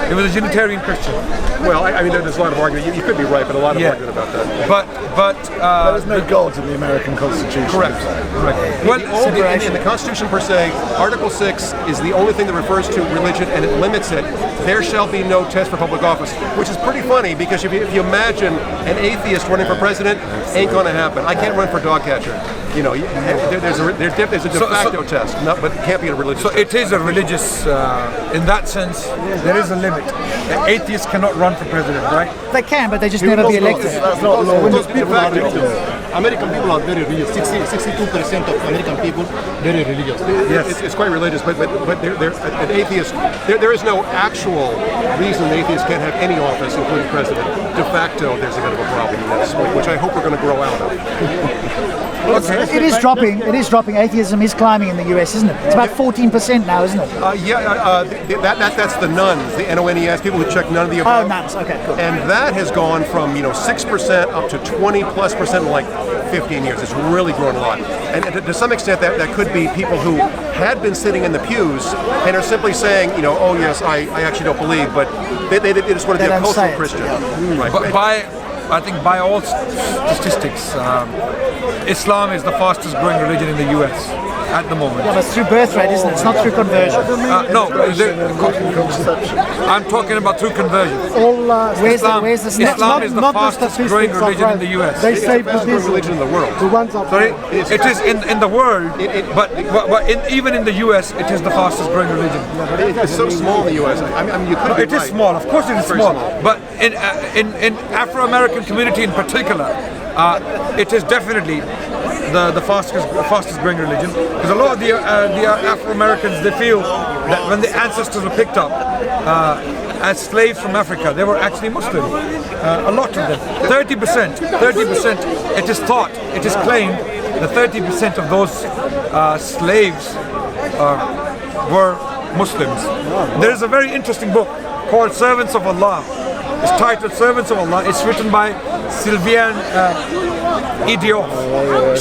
He was a Unitarian Christian. Well, I mean, there's a lot of argument. You could be right, but a lot of argument about that. But there's no God in the American Constitution. Correct. Well, in the Constitution per se, Article 6 is the only thing that refers to religion, and it limits it. There shall be no test for public office, which is pretty funny because if you imagine an atheist running for president, ain't going to happen. I can't run for dog catcher. You know, there's a de facto test, but it can't be a religious. So it is a religious, in that sense, there is a limit. Atheists cannot run for president, right? They can, but they just never be elected. That's not law. American people are very religious. 62% of American people very religious. Yes, it's quite religious, but an atheist. There is no actual reason an atheist can't have any office, including president. De facto, there's a bit of a problem in that split, which I hope we're going to grow out of. It is dropping. It is dropping. Atheism is climbing in the US, isn't it? It's about 14% now, isn't it? That's the nuns, the NONES, people who check none of the above. Oh, nuns. Okay, cool. And that has gone from 6% up to 20+% in like 15 years. It's really grown a lot. And to some extent, that could be people who had been sitting in the pews and are simply saying, oh yes, I actually don't believe, but they just want to be a cultural Christian. Yeah. Right. But I think by all statistics, Islam is the fastest growing religion in the US at the moment. Yeah, but it's through birth rate, isn't it? It's not through conversion. No, I'm talking about through conversion. Islam is the fastest growing religion in the US. They say the fastest growing religion in the world. Sorry, it is in the world, but even in the US, it is the fastest growing religion. It's so small in the US. I mean, you could. It is small. Of course, it is small. But in Afro-American community in particular, it is definitely the fastest growing religion, because a lot of the Afro-Americans, they feel that when the ancestors were picked up as slaves from Africa, they were actually Muslim. A lot of them, 30%. It is thought, it is claimed that 30% of those slaves were Muslims. There is a very interesting book called Servants of Allah. It's titled Servants of Allah. It's written by Sylviane Idioff.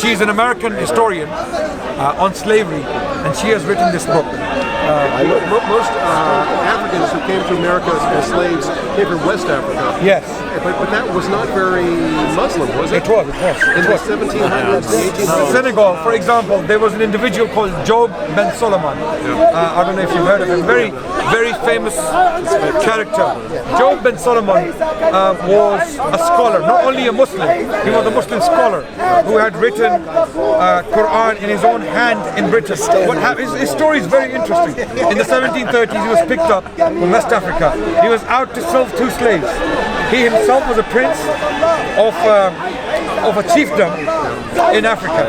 She's an American historian on slavery, and she has written this book. Most Africans who came to America as slaves came from West Africa. Yes. But that was not very Muslim, was it? It was. In the 1700s, the 1800s. Senegal, for example, there was an individual called Job Ben Solomon. I don't know if you've heard of him. Very, very famous character. Job Ben Solomon was a scholar, not only a Muslim. He was a Muslim scholar who had written Quran in his own hand in Britain. His story is very interesting. In the 1730s, he was picked up from West Africa. He was out to serve 2 slaves. He himself was a prince of a chiefdom in Africa,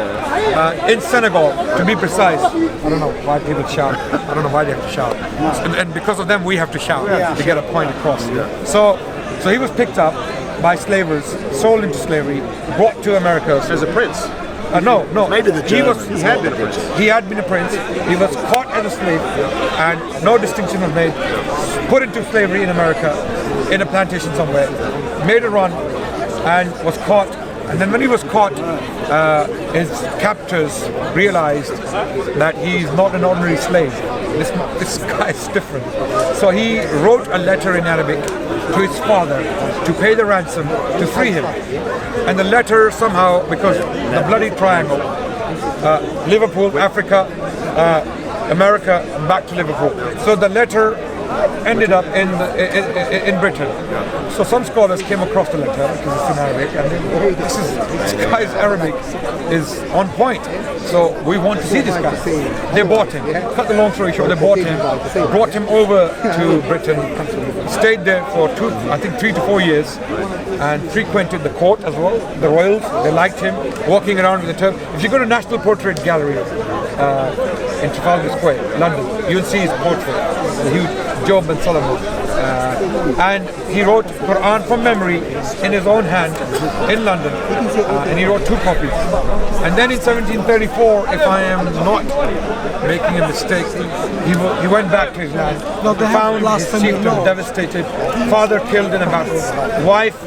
in Senegal, to be precise. I don't know why people shout. I don't know why they have to shout. And because of them, we have to shout to get a point across. So he was picked up by slavers, sold into slavery, brought to America as a prince. No. Maybe He had been a prince. He had been a prince. He was caught as a slave, and no distinction was made. Put into slavery in America, in a plantation somewhere. Made a run, and was caught. And then when he was caught, his captors realized that he's not an ordinary slave. This guy is different. So he wrote a letter in Arabic to his father to pay the ransom to free him. And the letter somehow, because the bloody triangle, Liverpool, Africa, America, back to Liverpool. So the letter ended up in Britain. So some scholars came across the letter because it's in Arabic, and this guy's Arabic is on point. So we want to see this guy. They bought him. Cut the long story short, they bought him, brought him over to Britain, stayed there for 3 to 4 years, and frequented the court as well, the royals. They liked him, walking around with a turban. If you go to National Portrait Gallery in Trafalgar Square, London, you'll see his portrait, the huge Job Ben Solomon. And he wrote Quran from memory in his own hand in London, and he wrote 2 copies. And then in 1734, if I am not making a mistake, he went back to his land, found his chiefdom devastated, father killed in a battle, wife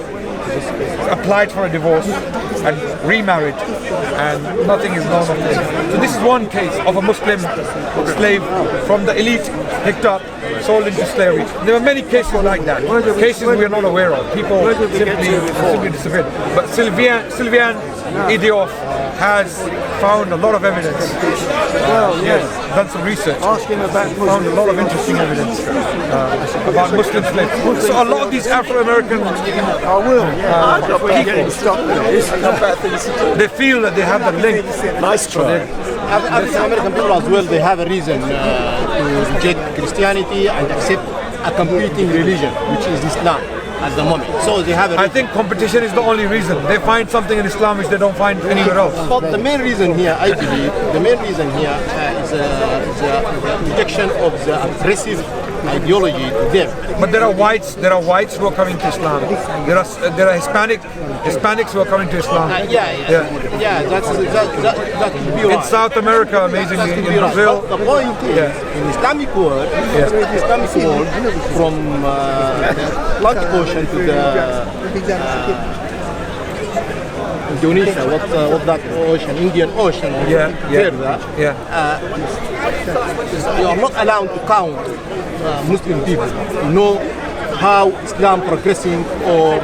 applied for a divorce and remarried, and nothing is known of him. So this is one case of a Muslim slave from the elite picked up, sold into slavery. There were many cases like that, cases we are not aware of. People simply disappeared. But Sylvain Idioff has found a lot of evidence. Well, yes. Done some research. Ask him about Found a lot of interesting evidence about Muslim slaves. So a lot of these Afro-American people, they feel that they have the link. Nice try. African American people as well, they have a reason to reject Christianity and accept a competing religion, which is Islam at the moment. So they have a reason. I think competition is the only reason. They find something in Islam which they don't find anywhere else. But the main reason here, I believe, the main reason here is the rejection of the aggressive ideology to them. But there are whites who are coming to Islam. There are Hispanics who are coming to Islam. That could be right. In South America, amazingly, in Brazil. But the point is, in Islamic world, from the Atlantic Ocean to the Indonesia, what's that ocean? Indian Ocean. You are not allowed to count Muslim people. You know how Islam progressing or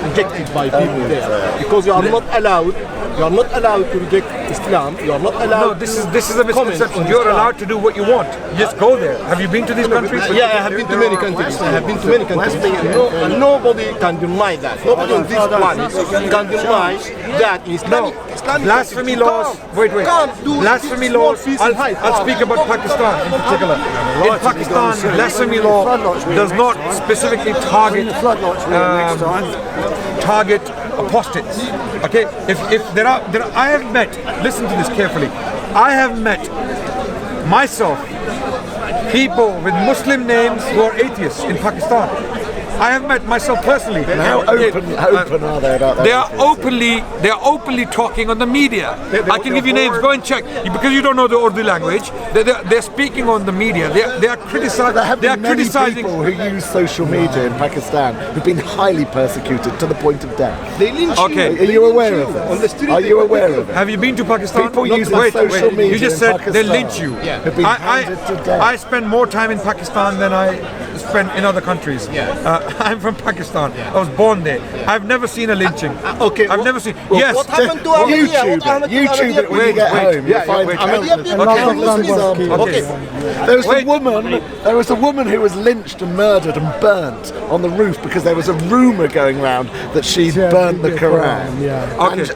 rejected by people there, because you are not allowed. You are not allowed to reject Islam. You are not allowed. No, this is a misconception. You're allowed to do what you want. You just go there. Have you been to these countries? Yeah, I have been to many countries. And nobody can deny that. Nobody on this planet can deny that Islamic blasphemy laws. Wait. Blasphemy laws. I'll speak about Pakistan in particular. In Pakistan, blasphemy law does not specifically target apostates. Okay, if there are, I have met. Listen to this carefully. I have met myself people with Muslim names who are atheists in Pakistan. I have met myself personally. And how open are they about that? They are openly talking on the media. I can give you names. Go and check, because you don't know the Urdu language. They're speaking on the media. They are criticizing. There have been many people who use social media in Pakistan who've been highly persecuted to the point of death. They lynch you. Okay. Are you aware of this? Are you aware of it? Have you been to Pakistan? People using social media You just in said Pakistan they lynch you. have been handed to death. I spend more time in Pakistan than I spend in other countries. I'm from Pakistan. I was born there. I've never seen a lynching. Okay. I've never seen. Well, Yes. what happened to Ahmadiyya? YouTube it when you get home. You'll find countless examples. Okay. There was a woman who was lynched and murdered and burnt on the roof because there was a rumour going around that she'd burnt the Quran.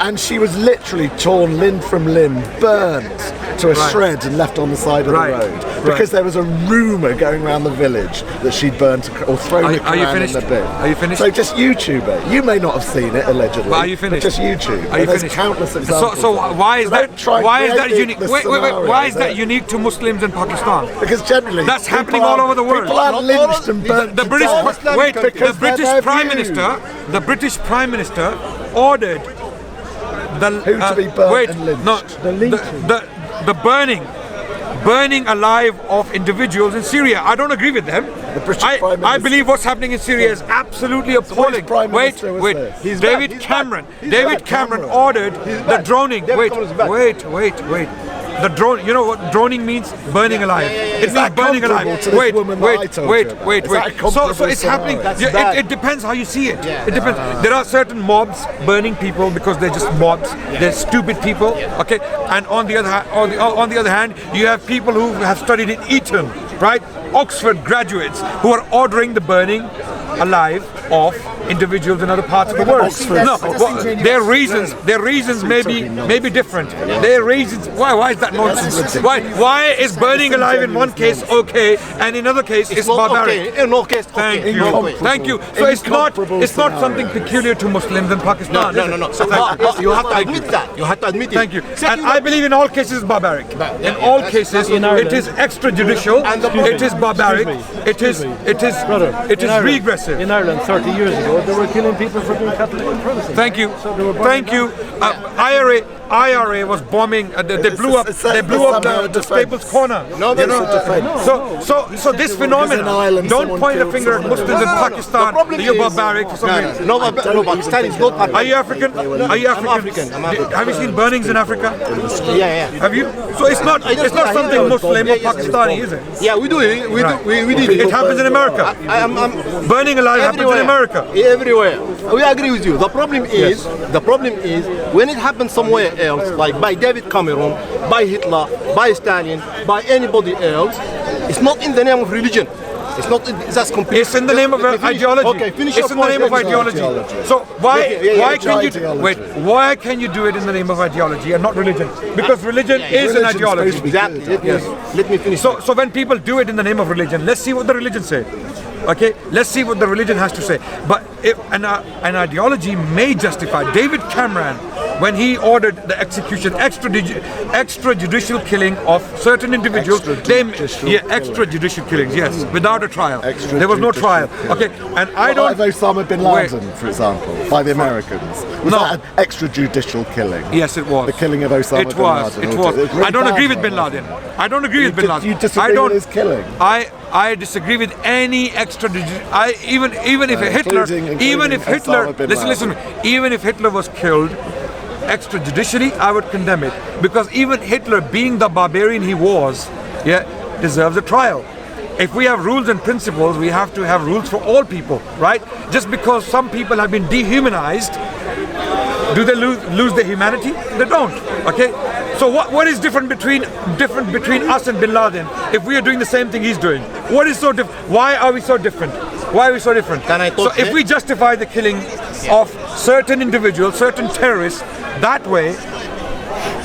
And she was literally torn limb from limb, burnt to a shred and left on the side of the road because there was a rumour going around the village that she'd burnt or thrown the Quran in the bin. Are you finished? So just YouTube it. You may not have seen it allegedly. But are you finished? But just YouTube. Are you There's finished? countless examples. So why is that? Why is that unique? Wait. Why is that unique to Muslims in Pakistan? Because generally That's happening all over the world. People are lynched and burnt. The British the British Prime Minister ordered who to be burnt and lynched. the burning alive of individuals in Syria. I don't agree with them. The British Prime Minister. I believe what's happening in Syria is absolutely appalling. Prime Minister was this? David Cameron ordered the droning. Wait. The drone. You know what droning means? Burning alive. It means burning alive. Wait. So it's happening. It depends how you see it. It depends. There are certain mobs burning people because they're just mobs. They're stupid people. Okay. And on the other hand, you have people who have studied at Eton, right? Oxford graduates who are ordering the burning alive of individuals in other parts of the world. Their reasons may be different. Their reasons. Why is that nonsense? Why is burning alive in one case okay and in other case it's barbaric? Okay. In no case, okay. Thank you. So it's not something peculiar to Muslims in Pakistan. No. So you have to admit that. You have to admit it. Thank you. And I believe in all cases it's barbaric. In all cases it is extrajudicial. It is barbaric. It is regressive. In Ireland 30 years ago, they were killing people for being Catholic and Protestant. Thank you. IRA was bombing. They blew up the Staples Corner. So this phenomenon. Don't point a finger at Muslims in Pakistan. You're barbaric for some reason. No, Pakistan is not Pakistan. Are you African? Are you African? Have you seen burnings in Africa? Yeah. Have you? So it's not something Muslim or Pakistani, is it? Yeah, we do it. We did it. It happens in America. Burning alive happens in America. Everywhere. We agree with you. The problem is when it happens somewhere else, like by David Cameron, by Hitler, by Stalin, by anybody else, it's not in the name of religion. It's not. That's complete. It's in the name of ideology. Okay, finish it's in the name of ideology. So why can you do it in the name of ideology and not religion? Because religion is an ideology. Exactly. Let me finish. So when people do it in the name of religion, let's see what the religion say. Okay, let's see what the religion has to say. But an ideology may justify. David Cameron, when he ordered the execution, extrajudicial killing of certain individuals, extrajudicial killings, yes, without a trial. There was no trial. Okay, and I don't. Like Osama bin Laden, for example, by the Americans. Was that an extrajudicial killing? Yes, it was. The killing of Osama bin Laden. It was. Really I don't agree with bin Laden. I don't agree with bin Laden. You disagree with his killing? I disagree with any even if Hitler, listen, even if Hitler was killed extrajudicially, I would condemn it, because even Hitler, being the barbarian he was, deserves a trial. If we have rules and principles, we have to have rules for all people, right? Just because some people have been dehumanized, do they lose their humanity? They don't. Okay. So what is different between us and bin Laden if we are doing the same thing he's doing? What is so different? Why are we so different? Why are we so different? So if we justify the killing of certain individuals, certain terrorists that way,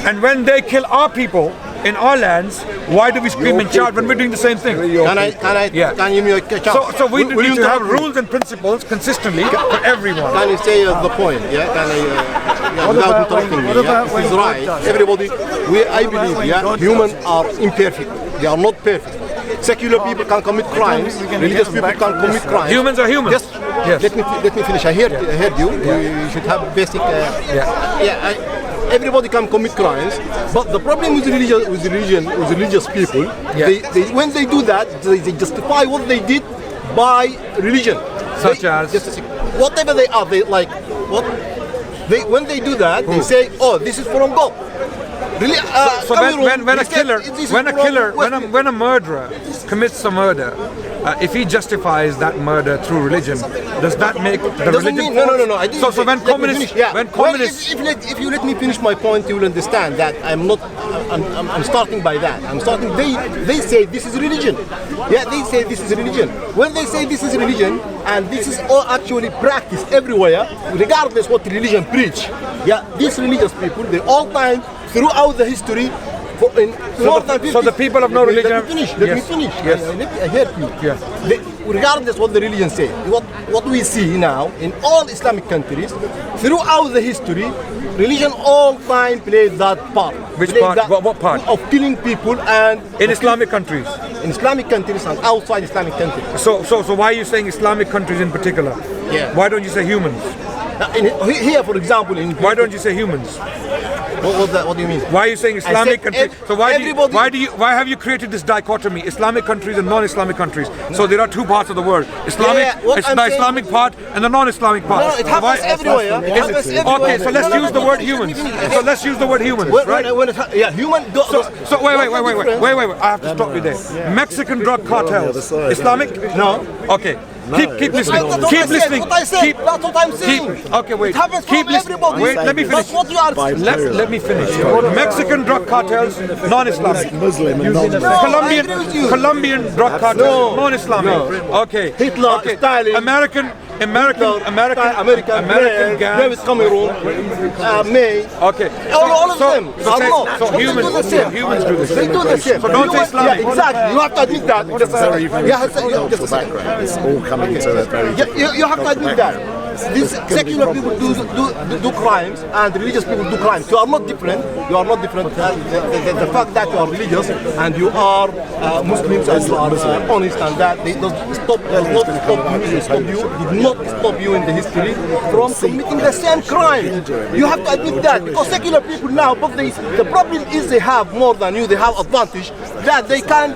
and when they kill our people in our lands, why do we scream and shout when we're doing the same thing? Can you give me a chance? So we need to have rules and principles consistently for everyone. Can you say the point? Yeah, without interrupting me. It is right. Everybody, I believe, humans are imperfect. They are not perfect. Secular people can commit crimes. Religious people can commit crimes. Humans are humans. Yes. Let me finish. I heard you. You should have basic. Everybody can commit crimes, but the problem with religious people, when they do that, they justify what they did by religion. Such as whatever they are, when they do that, they say, "Oh, this is from God." Really, so when a murderer commits a murder, if he justifies that murder through religion, does that make the religion? No. So when communists, if you let me finish my point, you will understand that I'm starting by that. They say this is religion. Yeah, they say this is religion. When they say this is religion, and this is all actually practiced everywhere, regardless what religion preach. Yeah, these religious people, they all time throughout the history. So the people of no religion. Let me finish. Yes. I heard you. Yes. Regardless what the religion say, what we see now in all Islamic countries, throughout the history, religion all time plays that part. Which part? What part? Of killing people and in Islamic countries. In Islamic countries and outside Islamic countries. So why are you saying Islamic countries in particular? Yeah. Why don't you say humans? Here, for example, why don't you say humans? What do you mean? Why are you saying Islamic countries? So why have you created this dichotomy, Islamic countries and non-Islamic countries? So there are two parts of the world: Islamic part and the non-Islamic part. No, it happens everywhere. Okay, so let's use the word humans. Right? Human. So wait. I have to stop you there. Mexican drug cartels, Islamic? No. Okay. Keep listening. Keep listening. That's what I'm saying. Okay, wait. It happens keep from listening. everybody. Wait, let me finish. That's what you are saying. Let me finish. Mexican drug cartels, non-Islamic. Muslim and non-Islamic. Colombian drug cartels, non-Islamic. Okay. Hitler, Stalin. American gang. David Cameron, May. Okay. All of them. So humans do the same. They do the same. So don't say Islamic. Yeah, exactly. You have to admit that. It's very cultural background. It's all coming to a very you have to admit that. these secular people do crimes and religious people do crimes. You are not different. You are not different. The fact that you are religious and you are Muslims and you are honest and that did not stop you in the history from committing the same crime. You have to admit that, because secular people now, but the problem is they have more than you. They have advantage that they can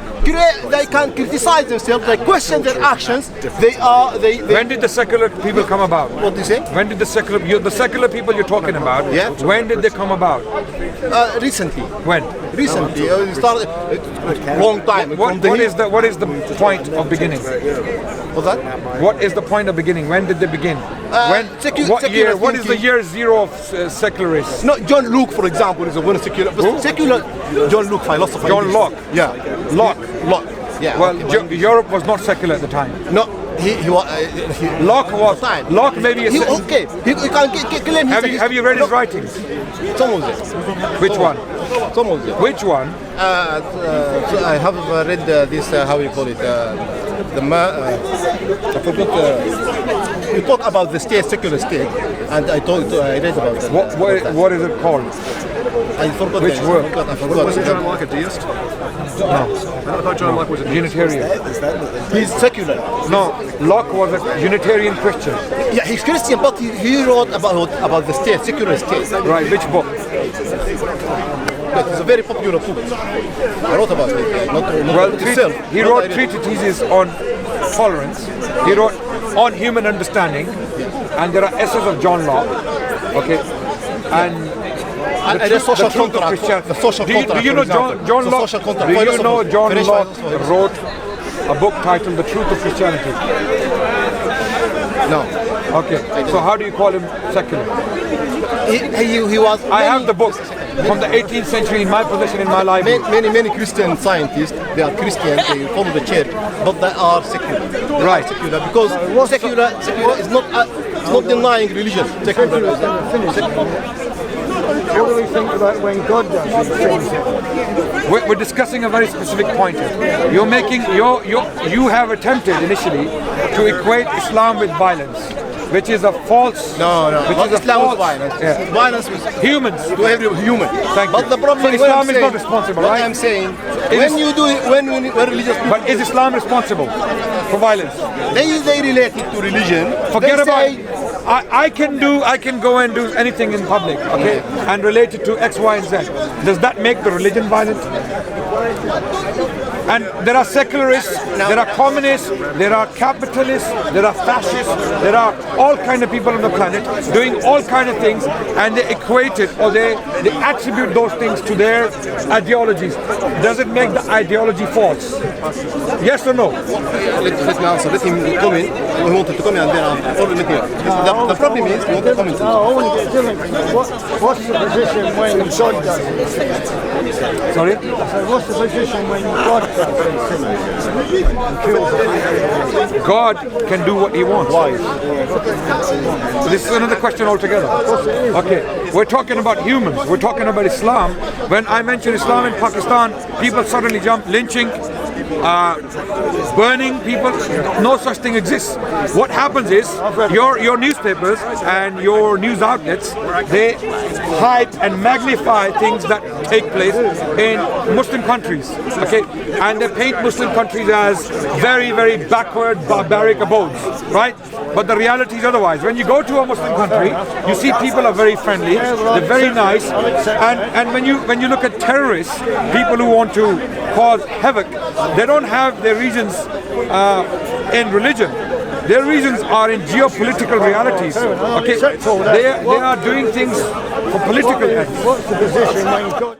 criticize themselves. They question their actions. When did the secular people come about? What do you say? When did the secular people you're talking about? Yeah. When did they come about? Recently. When? Recently. It started long time. What is the point of beginning? What's that? What is the point of beginning? When did they begin? What year? What is the year zero of secularists? No, John Locke, for example, is a very secular. Secular. John Locke, philosopher. John Locke. Yeah. Locke. Yeah. Well, Europe was not secular at the time. No. Locke was. Locke maybe. He can claim. Have you read his writings? Some of them. Which one? Some of them. Which one? So I have read this. How you call it? I forgot. You talk about the state, secular state, and I read about that. What is it called? I forgot. Which work? I forgot. Was John Locke a deist? No. I thought John Locke was a Unitarian. He's secular. No, Locke was a Unitarian Christian. Yeah, he's Christian, but he wrote about the state, secular state. Right, which book? But it's a very popular book. I wrote about it. Not he wrote three treatises on tolerance. He wrote on human understanding, and there are essays of John Locke. Okay, and the social contract. The social contract. Do you know John Locke? Do you know John Locke wrote a book titled "The Truth of Christianity"? No. Okay. So how do you call him secular? He was. I have the book from the 18th century in my possession in my library. Many Christian scientists, they are Christian, they follow the church, but they are secular. Right. Secular, because secular is not denying religion. Secular. What do we think about when God does these things? We're discussing a very specific point here. You have attempted initially to equate Islam with violence, which is a false. No. Which is Islam false, was violence. Yeah. Violence was humans. to every human. Thank but you. the problem So is Islam is not responsible, what right? I'm saying, when you do it, when religious people, But is Islam responsible for violence? they relate it to religion. Forget they about. say, I can go and do anything in public, okay, and relate it to X, Y, and Z. Does that make the religion violent? And there are secularists, there are communists, there are capitalists, there are fascists, there are all kind of people on the planet doing all kind of things, and they equate it or they attribute those things to their ideologies. Does it make the ideology false? Yes or no? let me answer. Let him come in. We wanted to come in and then I'll let him. The problem is, you want to come in. I want to get different. What's the position when God does it? Sorry? So what's the position when God does it? And kills it? God can do what he wants. Why? So this is another question altogether. Okay, we're talking about humans. We're talking about Islam. When I mention Islam in Pakistan, people suddenly jump, lynching, burning people. No such thing exists. What happens is your newspapers and your news outlets, they hype and magnify things that take place in Muslim countries, okay, and they paint Muslim countries as very, very backward, barbaric abodes, right? But the reality is otherwise. When you go to a Muslim country, you see people are very friendly, they're very nice, and when you look at terrorists, people who want to cause havoc, they don't have their reasons in religion. Their reasons are in geopolitical realities. Okay, they are doing things for political ends. What's the position when God